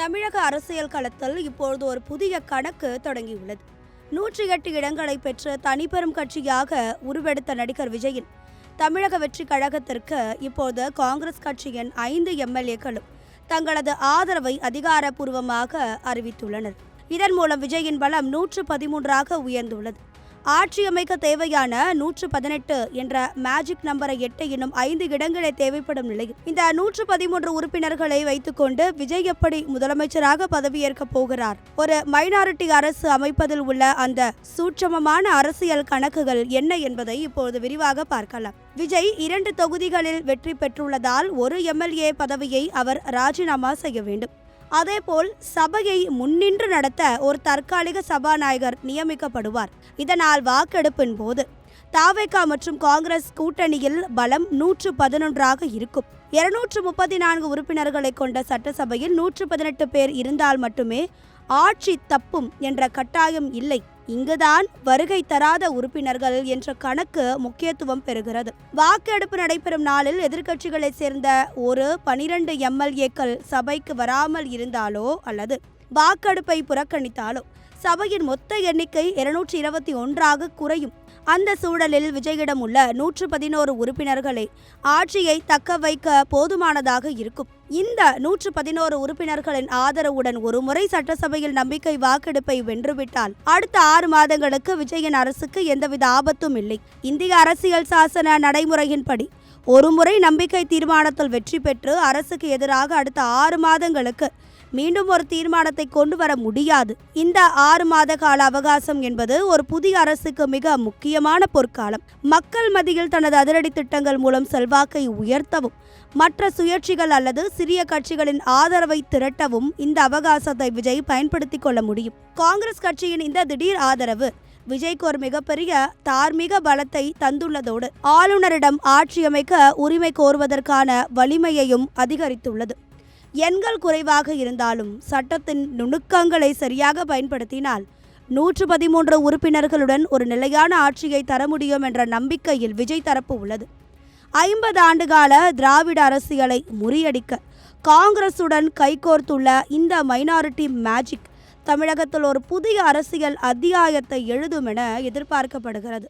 தமிழக அரசியல் களத்தில் இப்பொழுது ஒரு புதிய கணக்கு தொடங்கியுள்ளது. 108 இடங்களை பெற்று தனிப்பெரும் கட்சியாக உருவெடுத்த நடிகர் விஜயின் தமிழக வெற்றி கழகத்திற்கு இப்போது காங்கிரஸ் கட்சியின் 5 எம்எல்ஏக்களும் தங்களது ஆதரவை அதிகாரப்பூர்வமாக அறிவித்துள்ளனர். இதன் மூலம் விஜயின் பலம் 113ஆக உயர்ந்துள்ளது. ஆட்சியமைக்க தேவையான 118 என்ற மேஜிக் நம்பரை எட்ட இன்னும் 5 இடங்களே தேவைப்படும் நிலையில் இந்த 113 உறுப்பினர்களை வைத்துக்கொண்டு விஜய் எப்படி முதலமைச்சராக பதவியேற்க போகிறார்? ஒரு மைனாரிட்டி அரசு அமைப்பதில் உள்ள அந்த சூட்சமமான அரசியல் கணக்குகள் என்ன என்பதை இப்போது விரிவாக பார்க்கலாம். விஜய் 2 தொகுதிகளில் வெற்றி பெற்றுள்ளதால் ஒரு எம்எல்ஏ பதவியை அவர் ராஜினாமா செய்ய வேண்டும். அதேபோல் சபையை முன்னின்று நடத்த ஒரு தற்காலிக சபாநாயகர் நியமிக்கப்படுவார். இதனால் வாக்கெடுப்பின் போது தாவேகா மற்றும் காங்கிரஸ் கூட்டணியில் பலம் 111ஆக இருக்கும். 234 உறுப்பினர்களை கொண்ட சட்டசபையில் 118 பேர் இருந்தால் மட்டுமே ஆட்சி தப்பும் என்ற கட்டாயம் இல்லை. இங்குதான் வருகை தராத உறுப்பினர்கள் என்ற கணக்கு முக்கியத்துவம் பெறுகிறது. வாக்கெடுப்பு நடைபெறும் நாளில் எதிர்க்கட்சிகளைச் சேர்ந்த ஒரு 12 எம்எல்ஏக்கள் சபைக்கு வராமல் இருந்தாலோ அல்லது வாக்கெடுப்பை புறக்கணித்தாலோ சபையின் மொத்த எண்ணிக்கை 221ஆக குறையும். அந்த சூழலில் விஜயிடம் உள்ள 111 உறுப்பினர்களை ஆட்சியை தக்க வைக்க போதுமானதாக இருக்கும். இந்த 111 உறுப்பினர்களின் ஆதரவுடன் ஒருமுறை சட்டசபையில் நம்பிக்கை வாக்கெடுப்பை வென்றுவிட்டால் அடுத்த 6 மாதங்களுக்கு விஜயின் அரசுக்கு எந்தவித ஆபத்தும் இல்லை. இந்திய அரசியல் சாசன நடைமுறையின்படி ஒருமுறை நம்பிக்கை தீர்மானத்தில் வெற்றி பெற்று அரசுக்கு எதிராக அடுத்த 6 மாதங்களுக்கு மீண்டும் ஒரு தீர்மானத்தை கொண்டு வர முடியாது. இந்த 6 மாத கால அவகாசம் என்பது ஒரு புதிய அரசுக்கு மிக முக்கியமான பொற்காலம். மக்கள் மத்தியில் தனது அதிரடி திட்டங்கள் மூலம் செல்வாக்கை உயர்த்தவும் மற்ற சுயேட்சைகள் அல்லது சிறிய கட்சிகளின் ஆதரவை திரட்டவும் இந்த அவகாசத்தை விஜய் பயன்படுத்திக் கொள்ள முடியும். காங்கிரஸ் கட்சியின் இந்த திடீர் ஆதரவு விஜய்க்கு ஒரு மிகப்பெரிய தார்மீக பலத்தை தந்துள்ளதோடு ஆளுநரிடம் ஆட்சியமைக்க உரிமை கோருவதற்கான வலிமையையும் அதிகரித்துள்ளது. எண்கள் குறைவாக இருந்தாலும் சட்டத்தின் நுணுக்கங்களை சரியாக பயன்படுத்தினால் 113 உறுப்பினர்களுடன் ஒரு நிலையான ஆட்சியை தர முடியும் என்ற நம்பிக்கையில் விஜய் தரப்பு உள்ளது. 50 ஆண்டுகால திராவிட அரசியலை முறியடிக்க காங்கிரசுடன் கைகோர்த்துள்ள இந்த மைனாரிட்டி மேஜிக் தமிழகத்தில் ஒரு புதிய அரசியல் அத்தியாயத்தை எழுதும் என எதிர்பார்க்கப்படுகிறது.